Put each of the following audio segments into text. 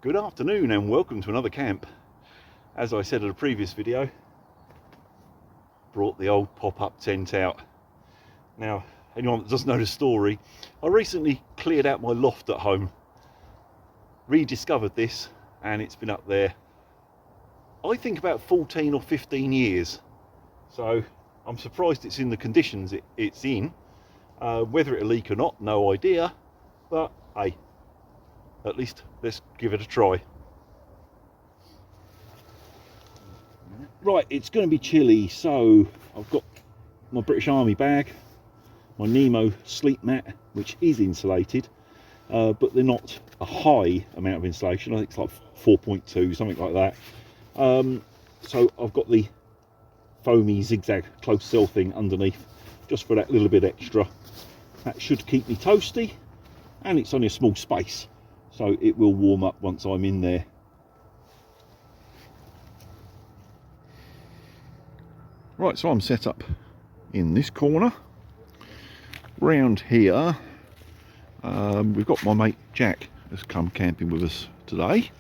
Good afternoon and welcome to another camp. As I said in a previous video, brought the old pop-up tent out. Now, anyone that doesn't know the story, I recently cleared out my loft at home, rediscovered this, and it's been up there, I think about 14 or 15 years. So I'm surprised it's in the conditions it's in. Whether it'll leak or not, no idea, but hey, at least let's give it a try. Right, it's going to be chilly, so I've got my British Army bag, my Nemo sleep mat, which is insulated, but they're not a high amount of insulation. I think it's like 4.2, something like that. So I've got the foamy zigzag close cell thing underneath, just for that little bit extra. That should keep me toasty, and it's only a small space, so it will warm up once I'm in there. Right, so I'm set up in this corner. Round here, we've got my mate Jack has come camping with us today.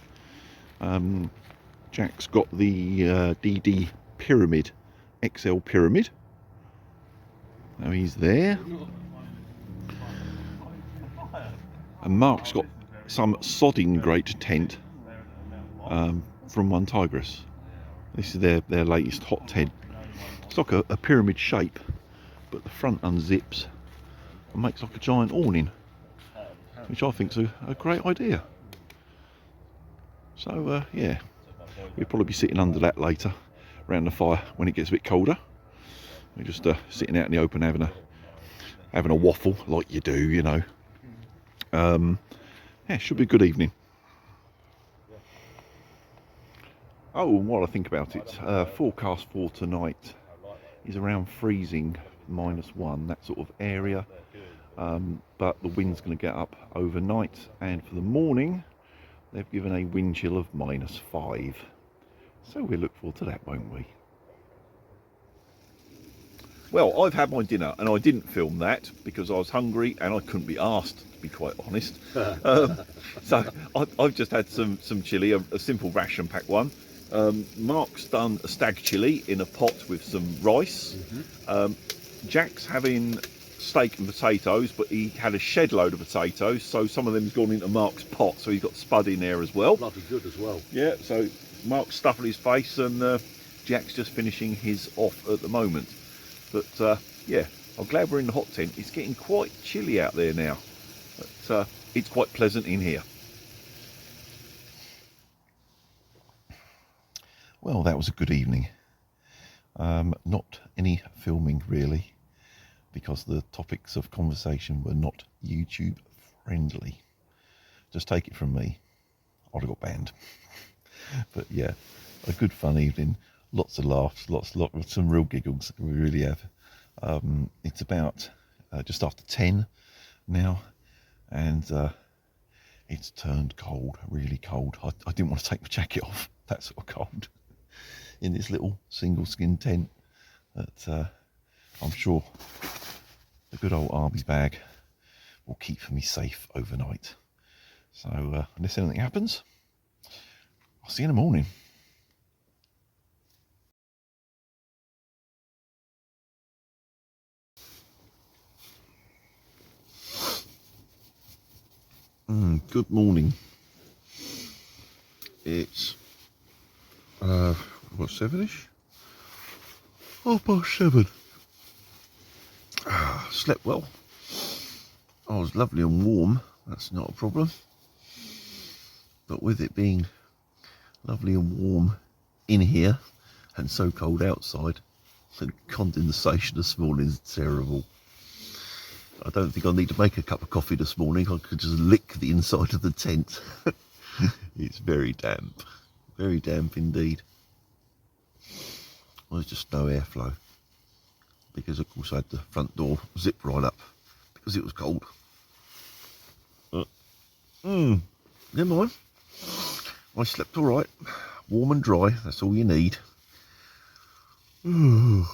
Jack's got the DD Pyramid, XL Pyramid. Now he's there. And Mark's got some sodding great tent from One Tigress. This is their latest hot tent. It's like a pyramid shape, but the front unzips and makes like a giant awning, which I think's a great idea. So yeah, we'll probably be sitting under that later, around the fire when it gets a bit colder. We're just sitting out in the open having a waffle like you do, you know. Yeah, should be a good evening. Oh, and what I think about it, forecast for tonight is around freezing, -1, that sort of area. But the wind's going to get up overnight, and for the morning they've given a wind chill of -5. So we'll look forward to that, won't we? Well, I've had my dinner and I didn't film that because I was hungry and I couldn't be asked, to be quite honest. So I've just had some chilli, a simple ration pack one. Mark's done a stag chilli in a pot with some rice. Jack's having steak and potatoes, but he had a shed load of potatoes, so some of them's gone into Mark's pot, so he's got spud in there as well. Bloody good as well. Yeah, so Mark's stuffing his face and Jack's just finishing his off at the moment. But yeah, I'm glad we're in the hot tent. It's getting quite chilly out there now, but it's quite pleasant in here. Well, that was a good evening. Not any filming really, because the topics of conversation were not YouTube friendly. Just take it from me, I'd have got banned. But yeah, a good fun evening. Lots of laughs, lots of some real giggles. We really have. It's about just after 10 now, and it's turned cold, really cold. I didn't want to take my jacket off. That sort of cold in this little single skin tent. But I'm sure the good old army bag will keep me safe overnight. So unless anything happens, I'll see you in the morning. Good morning. It's what, 7ish? 7:30. Slept well. I was lovely and warm. That's not a problem. But with it being lovely and warm in here and so cold outside, the condensation this morning is terrible. I don't think I need to make a cup of coffee this morning. I could just lick the inside of the tent. It's very damp indeed. Well, there's just no airflow because of course I had the front door zipped right up because it was cold. Never mind. I slept all right, warm and dry. That's all you need. I'm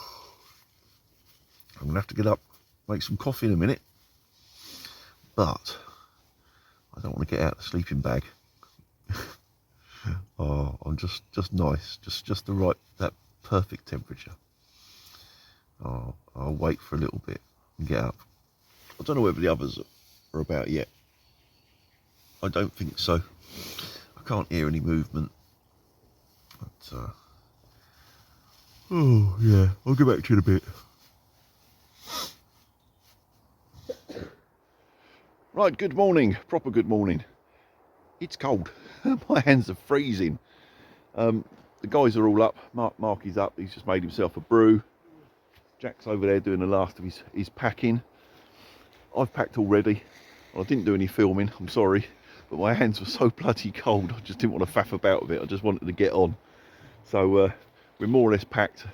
gonna have to get up, make some coffee in a minute, but I don't want to get out the sleeping bag Oh, I'm just nice, just the right, that perfect temperature. Oh, I'll wait for a little bit and get up. I don't know whether the others are about yet. I don't think so. I can't hear any movement. But, oh yeah, I'll get back to you in a bit. Right, good morning, proper good morning. It's cold. My hands are freezing. The guys are all up. Marky's up. He's just made himself a brew. Jack's over there doing the last of his packing. I've packed already. Well, I didn't do any filming, I'm sorry, but my hands were so bloody cold. I just didn't want to faff about with it. I just wanted to get on. So we're more or less packed,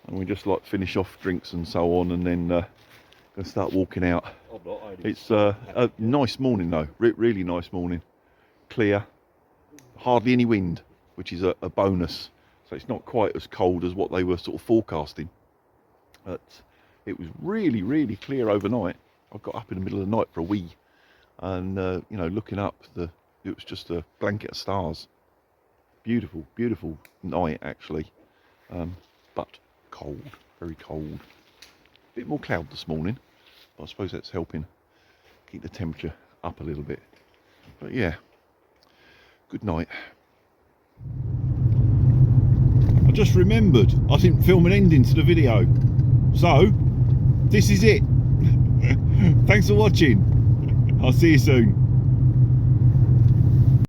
and we just like finish off drinks and so on, and then gonna start walking out. It's a nice morning though, really nice morning. Clear, hardly any wind, which is a bonus. So it's not quite as cold as what they were sort of forecasting. But it was really clear overnight. I got up in the middle of the night for a wee, and you know, looking up, it was just a blanket of stars. Beautiful night actually, but cold, very cold. A bit more cloud this morning, but I suppose that's helping keep the temperature up a little bit. But yeah, good night. I just remembered I didn't film an ending to the video, so this is it. Thanks for watching. I'll see you soon.